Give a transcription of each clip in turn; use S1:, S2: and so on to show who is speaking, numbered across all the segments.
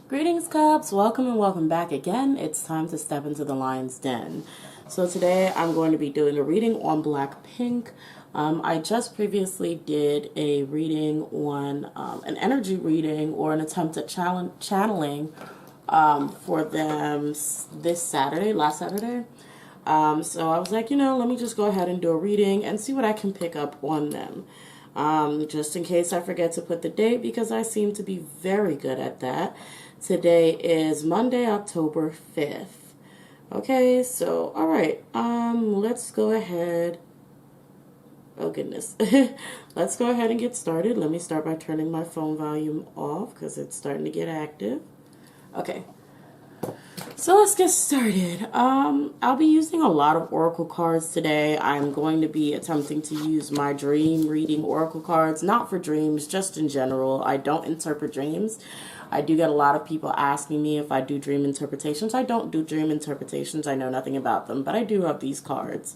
S1: Greetings, Cubs. Welcome and welcome back again. It's time to step into the lion's den. So today I'm going to be doing a reading on BlackPink. I just previously did a reading on an energy reading or an attempt at channeling for them last Saturday. So I was like, let me just go ahead and do a reading and see what I can pick up on them. Just in case I forget to put the date, because I seem to be very good at that. Today is Monday, October 5th. Okay, so, all right, let's go ahead. Oh, goodness. Let's go ahead and get started. Let me start by turning my phone volume off because it's starting to get active. Okay. So let's get started. I'll be using a lot of oracle cards today. I'm going to be attempting to use my dream reading oracle cards, not for dreams, just in general. I don't interpret dreams. I do get a lot of people asking me if I do dream interpretations. I don't do dream interpretations. I know nothing about them, but I do have these cards.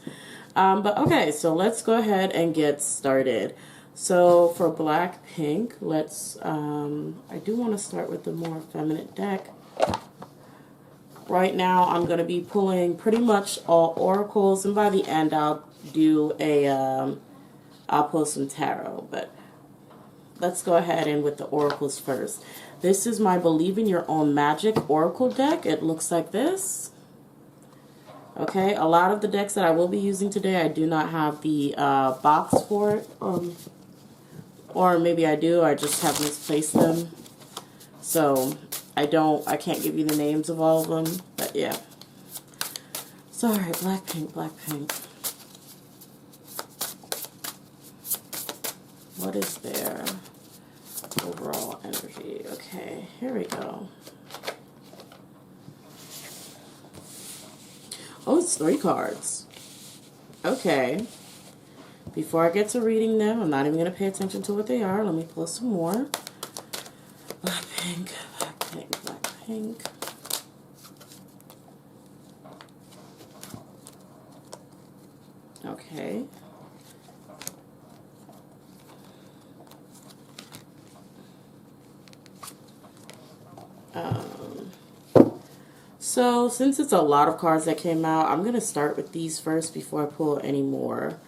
S1: But okay, so let's go ahead and get started. So for BlackPink, I do want to start with the more feminine deck. Right now, I'm going to be pulling pretty much all oracles, and by the end, I'll pull some tarot, but let's go ahead and with the oracles first. This is my Believe in Your Own Magic Oracle deck. It looks like this. Okay, a lot of the decks that I will be using today, I do not have the box for it, or maybe I do, I just have misplaced them. So I can't give you the names of all of them, but yeah. So, alright, BlackPink. What is their overall energy? Okay, here we go. Oh, it's 3 cards. Okay. Before I get to reading them, I'm not even going to pay attention to what they are. Let me pull some more. BlackPink. Okay. So since it's a lot of cards that came out, I'm going to start with these first before I pull any more.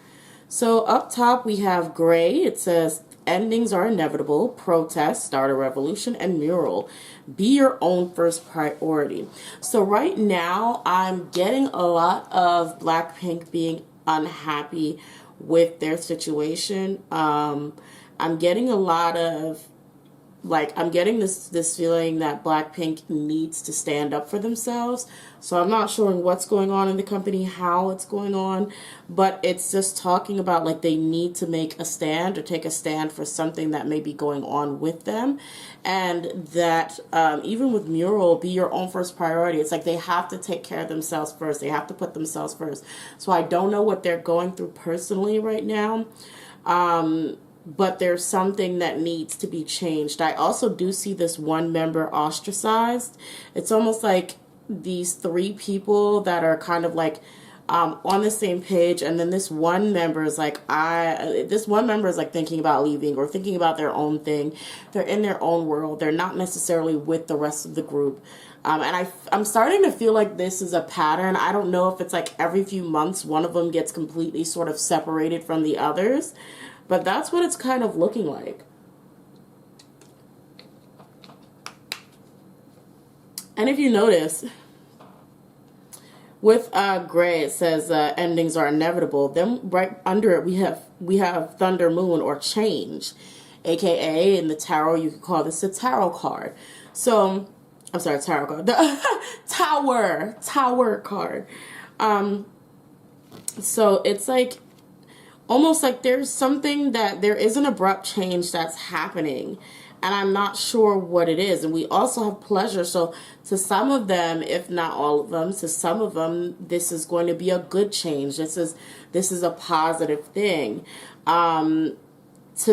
S1: So up top we have gray. It says endings are inevitable, protest, start a revolution, and mural. Be your own first priority. So right now I'm getting a lot of BlackPink being unhappy with their situation. I'm getting a lot of I'm getting this feeling that BlackPink needs to stand up for themselves. So I'm not sure what's going on in the company, how it's going on, but it's just talking about they need to make a stand or take a stand for something that may be going on with them. And that even with mural, be your own first priority. It's like they have to take care of themselves first. They have to put themselves first. So I don't know what they're going through personally right now. But there's something that needs to be changed. I also do see this one member ostracized. It's almost like these 3 people that are kind of on the same page, and then this one member is thinking about leaving or thinking about their own thing. They're in their own world. They're not necessarily with the rest of the group. And I'm starting to feel like this is a pattern. I don't know if it's every few months one of them gets completely sort of separated from the others. But that's what it's kind of looking like. And if you notice, with gray, it says endings are inevitable. Then right under it, we have Thunder Moon or change, aka in the tarot you could call this a tarot card. So I'm sorry, tarot card. The tower card. So it's almost like there's something that there is an abrupt change that's happening, and I'm not sure what it is. And we also have pleasure. So to some of them, if not all of them, to some of them, this is going to be a good change. This is a positive thing. To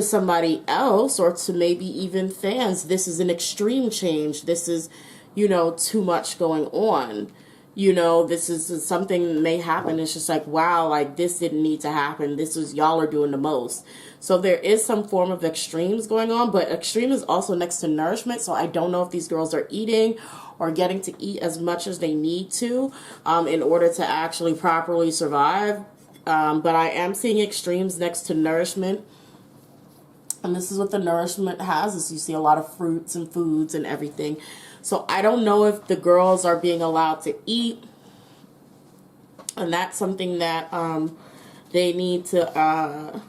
S1: somebody else, or to maybe even fans, this is an extreme change. This is, too much going on. you know, this is something may happen. It's just like, wow, like this didn't need to happen. This is, y'all are doing the most. So there is some form of extremes going on, but extreme is also next to nourishment. So I don't know if these girls are eating or getting to eat as much as they need to in order to actually properly survive. But I am seeing extremes next to nourishment. And this is what the nourishment has, is you see a lot of fruits and foods and everything. So I don't know if the girls are being allowed to eat. And that's something that they need to, well,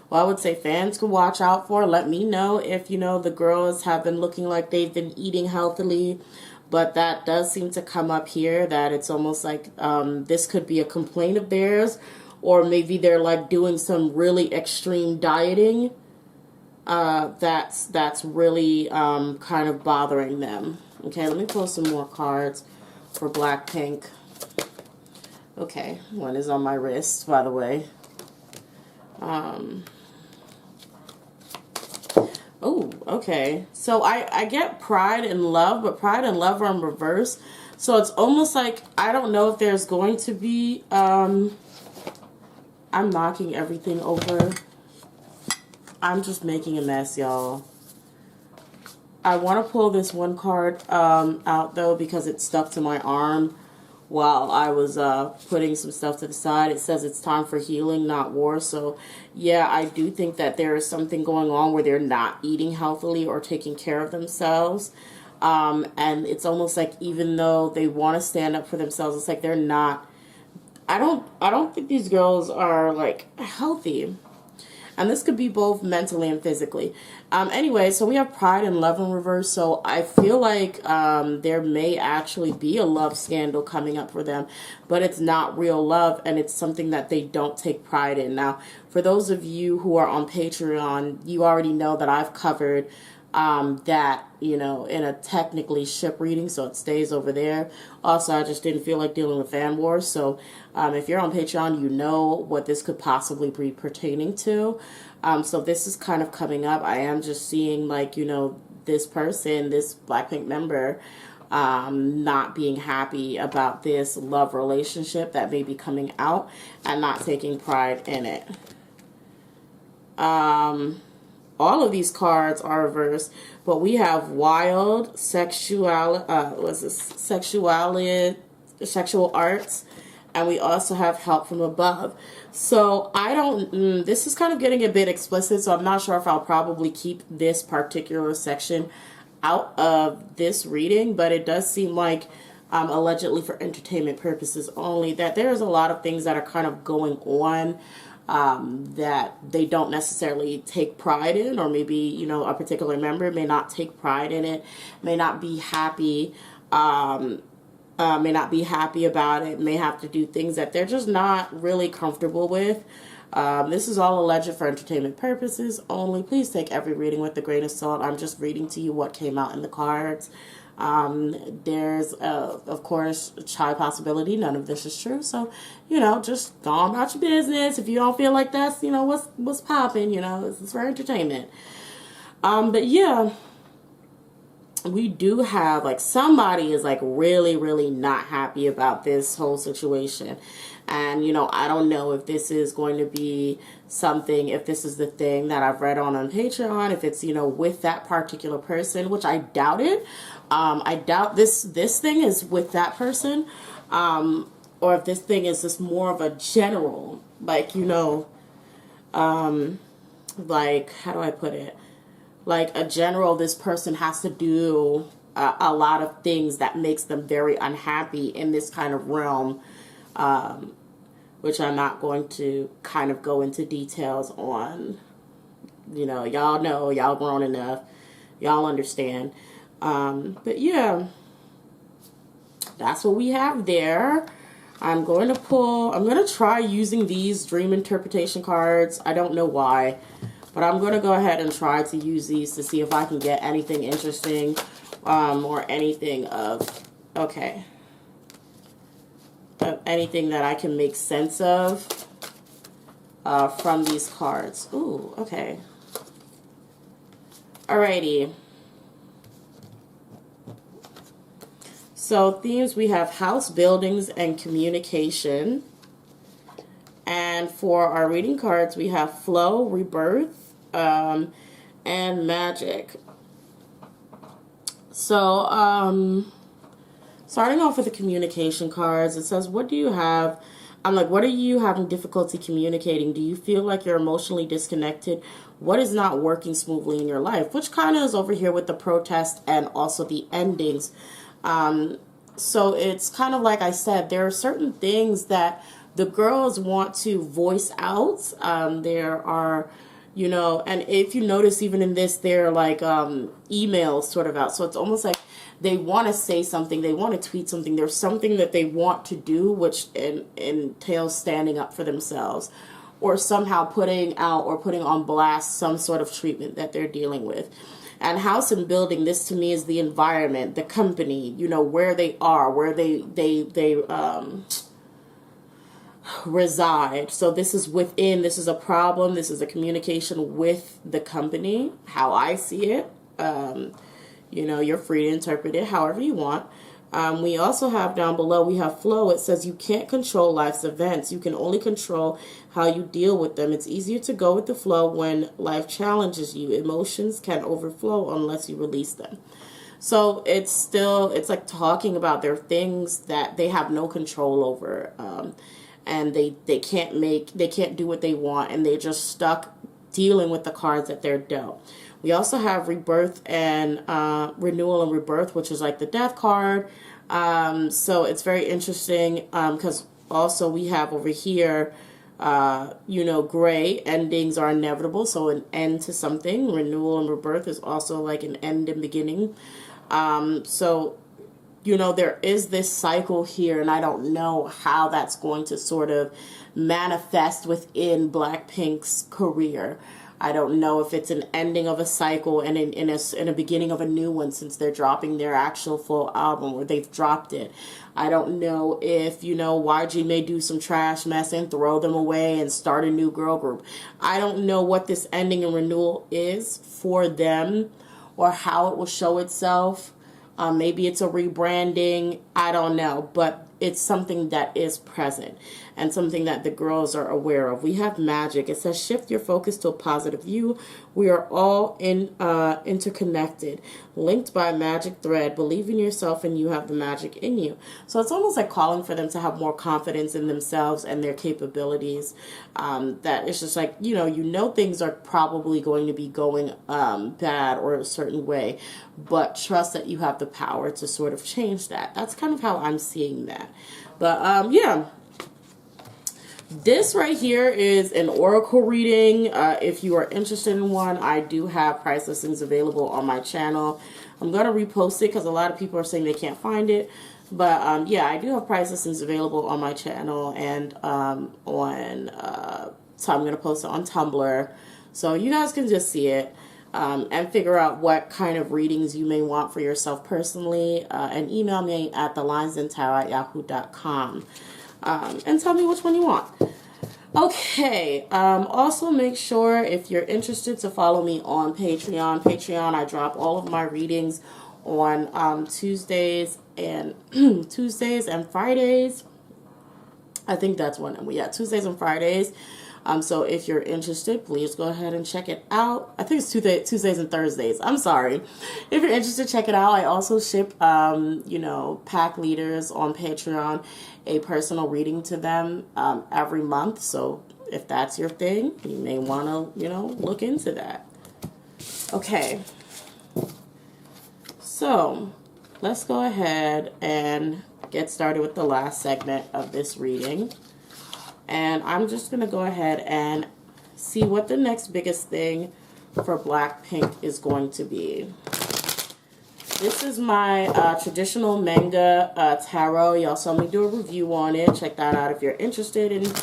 S1: I would say fans can watch out for. Let me know if, you know, the girls have been looking like they've been eating healthily. But that does seem to come up here, that it's almost like this could be a complaint of theirs. Or maybe they're like doing some really extreme dieting that's really kind of bothering them. Okay, let me pull some more cards for BlackPink. Okay, one is on my wrist, by the way. Oh, okay. So I get pride and love, but pride and love are in reverse. So it's almost like, I don't know if there's going to be, I'm knocking everything over. I'm just making a mess, y'all. I want to pull this one card out, though, because it stuck to my arm while I was putting some stuff to the side. It says it's time for healing, not war. So, yeah, I do think that there is something going on where they're not eating healthily or taking care of themselves. And it's almost like, even though they want to stand up for themselves, it's like they're not. I don't think these girls are, like, healthy. And this could be both mentally and physically. Anyway, so we have pride and love in reverse. So I feel like there may actually be a love scandal coming up for them. But it's not real love, and it's something that they don't take pride in. Now, for those of you who are on Patreon, you already know that I've covered that, you know, in a technically ship reading, so it stays over there. Also, I just didn't feel like dealing with fan wars, so if you're on Patreon, you know what this could possibly be pertaining to. So this is kind of coming up. I am just seeing, like, you know, this person, this BlackPink member, not being happy about this love relationship that may be coming out and not taking pride in it. All of these cards are reversed, but we have wild, sexual arts, and we also have help from above. So I don't, this is kind of getting a bit explicit, so I'm not sure if I'll probably keep this particular section out of this reading, but it does seem like, allegedly for entertainment purposes only, that there's a lot of things that are kind of going on that they don't necessarily take pride in, or maybe, you know, a particular member may not take pride in it, may not be happy, about it, may have to do things that they're just not really comfortable with. This is all alleged for entertainment purposes only. Please take every reading with a grain of salt. I'm just reading to you what came out in the cards. There's, of course, a high possibility none of this is true. So, you know, just go on about your business. If you don't feel like that's, you know, what's popping, you know, this is for entertainment. But yeah, we do have, like, somebody is, like, really, really not happy about this whole situation. And, you know, I don't know if this is going to be something, if this is the thing that I've read on Patreon, if it's, you know, with that particular person, which I doubt it. I doubt this thing is with that person. Or if this thing is just more of a general, like, you know, like, how do I put it? Like, a general, this person has to do a lot of things that makes them very unhappy in this kind of realm, which I'm not going to kind of go into details on. You know, y'all grown enough. Y'all understand. But yeah, that's what we have there. I'm going to try using these dream interpretation cards. I don't know why, but I'm going to go ahead and try to use these to see if I can get anything interesting, or anything of, anything that I can make sense of, from these cards. Ooh, okay. Alrighty. So themes, we have house, buildings, and communication. And for our reading cards, we have flow, rebirth, and magic. So, starting off with the communication cards, it says, what do you have? I'm like, what are you having difficulty communicating? Do you feel like you're emotionally disconnected? What is not working smoothly in your life? Which kind of is over here with the protest and also the endings. So it's kind of like I said, there are certain things that the girls want to voice out. There are, you know, and if you notice even in this, they're like emails sort of out. So it's almost like they want to say something, they want to tweet something. There's something that they want to do, which entails standing up for themselves, or somehow putting out or putting on blast some sort of treatment that they're dealing with. And house and building, this to me is the environment, the company, you know, where they are, where they reside. So this is within, this is a problem, this is a communication with the company, how I see it. You know, you're free to interpret it however you want. We also have down below, we have flow. It says you can't control life's events. You can only control how you deal with them. It's easier to go with the flow when life challenges you. Emotions can overflow unless you release them. So it's still, it's like talking about their things that they have no control over. And they can't do what they want, and they're just stuck dealing with the cards that they're dealt. We also have rebirth and renewal and rebirth, which is like the death card. So it's very interesting because also we have over here, you know, gray, endings are inevitable. So an end to something. Renewal and rebirth is also like an end and beginning. So, you know, there is this cycle here, and I don't know how that's going to sort of manifest within BlackPink's career. I don't know if it's an ending of a cycle and in a beginning of a new one, since they're dropping their actual full album, or they've dropped it. I don't know if, you know, YG may do some trash mess and throw them away and start a new girl group. I don't know what this ending and renewal is for them, or how it will show itself. Maybe it's a rebranding. I don't know. But it's something that is present and something that the girls are aware of. We have magic. It says shift your focus to a positive view. We are all interconnected, linked by a magic thread. Believe in yourself and you have the magic in you. So it's almost like calling for them to have more confidence in themselves and their capabilities. That it's just like, you know things are probably going to be going bad or a certain way, but trust that you have the power to sort of change that. That's kind of how I'm seeing that. But yeah, this right here is an oracle reading. If you are interested in one, I do have price listings available on my channel. I'm going to repost it because a lot of people are saying they can't find it. But yeah, I do have price listings available on my channel and so I'm going to post it on Tumblr. So you guys can just see it. And figure out what kind of readings you may want for yourself personally, and email me at thelinesandtarot@yahoo.com, and tell me which one you want. Okay, also make sure, if you're interested, to follow me on Patreon. I drop all of my readings on Tuesdays and Tuesdays and Fridays. I think that's one. Yeah, Tuesdays and Fridays. So if you're interested, please go ahead and check it out. I think it's Tuesdays and Thursdays. I'm sorry. If you're interested, check it out. I also ship, you know, pack leaders on Patreon, a personal reading to them every month. So if that's your thing, you may want to, you know, look into that. Okay. So let's go ahead and get started with the last segment of this reading. And I'm just going to go ahead and see what the next biggest thing for BlackPink is going to be. This is my traditional manga tarot. Y'all saw me do a review on it. Check that out if you're interested in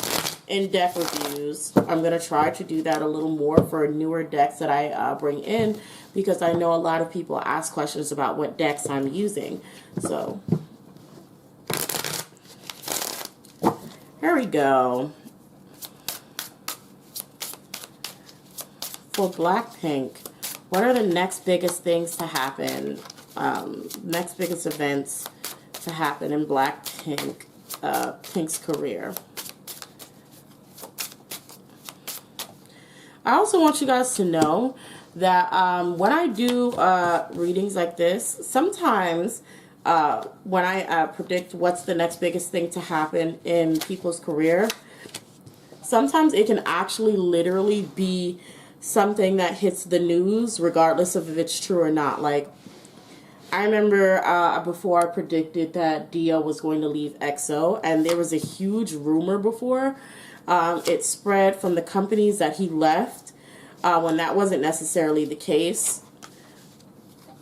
S1: in-depth reviews. I'm going to try to do that a little more for newer decks that I bring in, because I know a lot of people ask questions about what decks I'm using. So here we go. For BlackPink, what are the next biggest things to happen? Next biggest events to happen in BlackPink, Pink's career. I also want you guys to know that when I do readings like this, sometimes when I predict what's the next biggest thing to happen in people's career, sometimes it can actually literally be something that hits the news regardless of if it's true or not. Like, I remember before I predicted that Dio was going to leave EXO, and there was a huge rumor before it spread from the companies that he left, when that wasn't necessarily the case.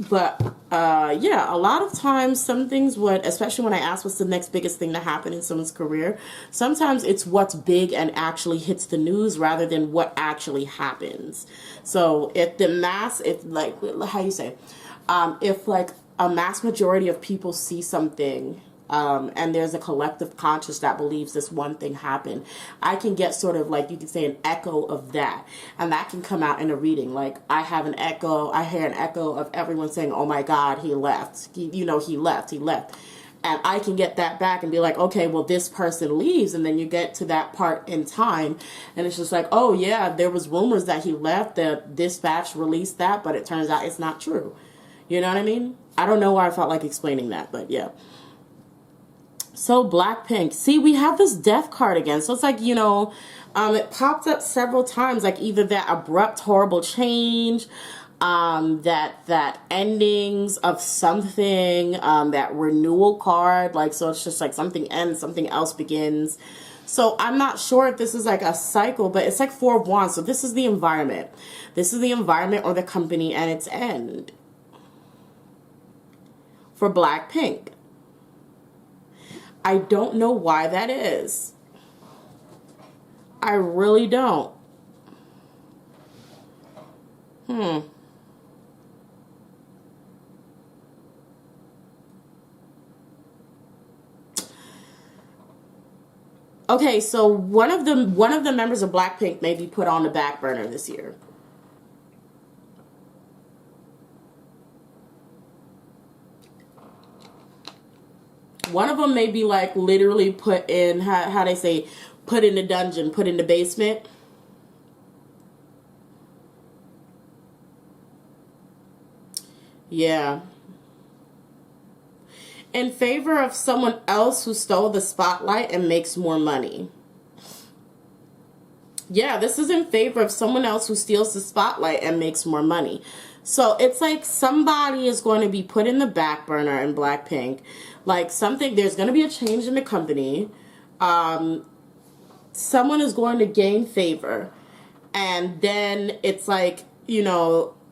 S1: But yeah, a lot of times some things would, especially when I ask what's the next biggest thing to happen in someone's career, sometimes it's what's big and actually hits the news rather than what actually happens. So if the mass, if like, how you say, if like a mass majority of people see something, and there's a collective conscious that believes this one thing happened, I can get sort of like, you could say, an echo of that. And that can come out in a reading. Like, I hear an echo of everyone saying, oh my God, he left. He left. And I can get that back and be like, okay, well, this person leaves. And then you get to that part in time, and it's just like, oh yeah, there was rumors that he left. The dispatch released that, but it turns out it's not true. You know what I mean? I don't know why I felt like explaining that, but yeah. So BlackPink, see, we have this death card again. So it's like, it popped up several times, like either that abrupt, horrible change, that endings of something, that renewal card. Like, so it's just like something ends, something else begins. So I'm not sure if this is like a cycle, but it's like Four of Wands. So this is the environment. This is the environment or the company and its end. For BlackPink. I don't know why that is. I really don't. Okay, so one of the members of BlackPink may be put on the back burner this year. One of them may be like literally put in, how they say, put in the dungeon, put in the basement. Yeah. In favor of someone else who stole the spotlight and makes more money. Yeah, this is in favor of someone else who steals the spotlight and makes more money. So it's like somebody is going to be put in the back burner in BlackPink. Like something, there's going to be a change in the company. Someone is going to gain favor. And then it's like,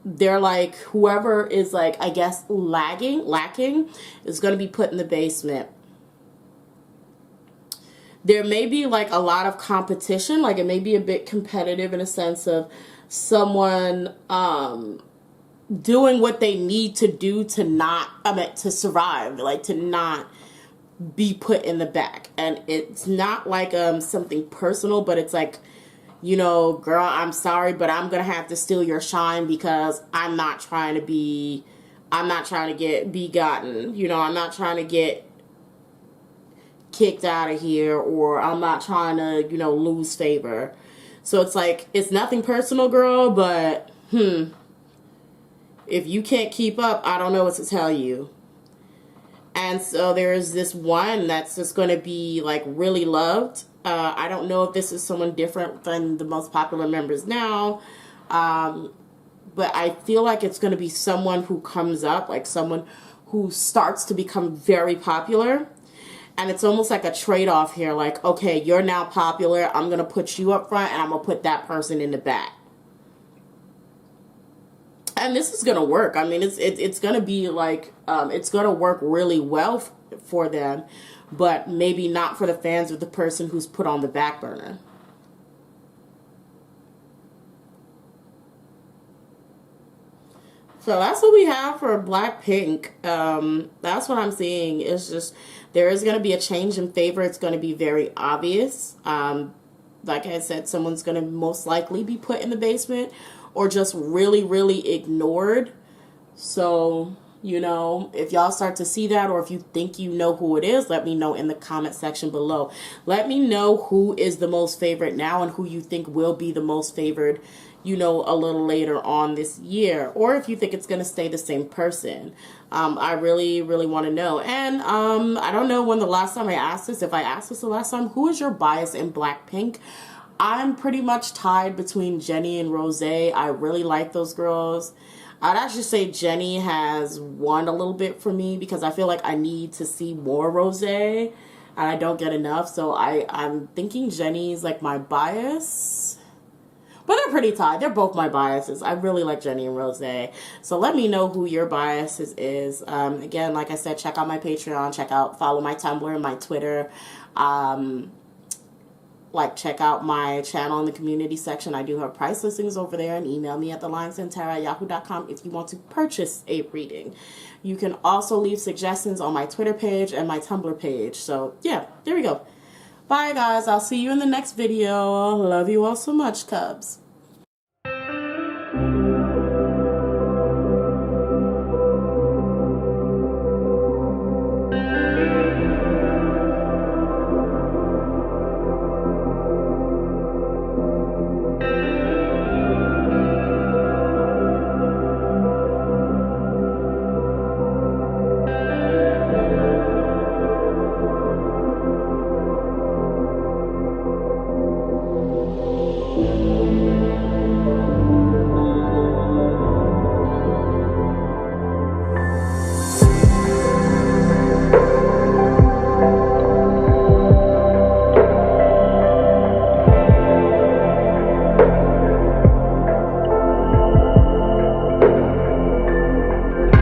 S1: they're like, whoever is like, I guess, lacking is going to be put in the basement. There may be like a lot of competition. Like it may be a bit competitive in a sense of someone, doing what they need to do to to survive, like to not be put in the back. And it's not like something personal, but it's like, girl, I'm sorry, but I'm gonna have to steal your shine because I'm not trying to be begotten. I'm not trying to get kicked out of here, or I'm not trying to, lose favor. So it's like, it's nothing personal, girl, but if you can't keep up, I don't know what to tell you. And so there's this one that's just going to be like really loved. I don't know if this is someone different than the most popular members now. But I feel like it's going to be someone who comes up, like someone who starts to become very popular. And it's almost like a trade-off here. Like, okay, you're now popular. I'm going to put you up front and I'm going to put that person in the back. And this is going to work. I mean, it's going to be like, it's going to work really well for them, but maybe not for the fans of the person who's put on the back burner. So that's what we have for BlackPink. That's what I'm seeing. It's just, there is going to be a change in favor. It's going to be very obvious. Like I said, someone's going to most likely be put in the basement or just really, really ignored. So, You know, if y'all start to see that, or if you think you know who it is, let me know in the comment section below. Let me know who is the most favorite now and who you think will be the most favored, you know, a little later on this year, or if you think it's going to stay the same person. I really, really want to know. And I don't know when the last time I asked this, if I asked this the last time, who is your bias in BlackPink? I'm pretty much tied between Jennie and Rose. I really like those girls. I'd actually say Jennie has won a little bit for me because I feel like I need to see more Rose and I don't get enough. So I'm thinking Jennie's like my bias. But they're pretty tied. They're both my biases. I really like Jennie and Rose. So let me know who your biases is. Again, like I said, check out my Patreon. Follow my Tumblr and my Twitter. Check out my channel in the community section. I do have price listings over there, and email me at thelionsandtarot@yahoo.com if you want to purchase a reading. You can also leave suggestions on my Twitter page and my Tumblr page. So yeah, there we go. Bye guys. I'll see you in the next video. Love you all so much, Cubs.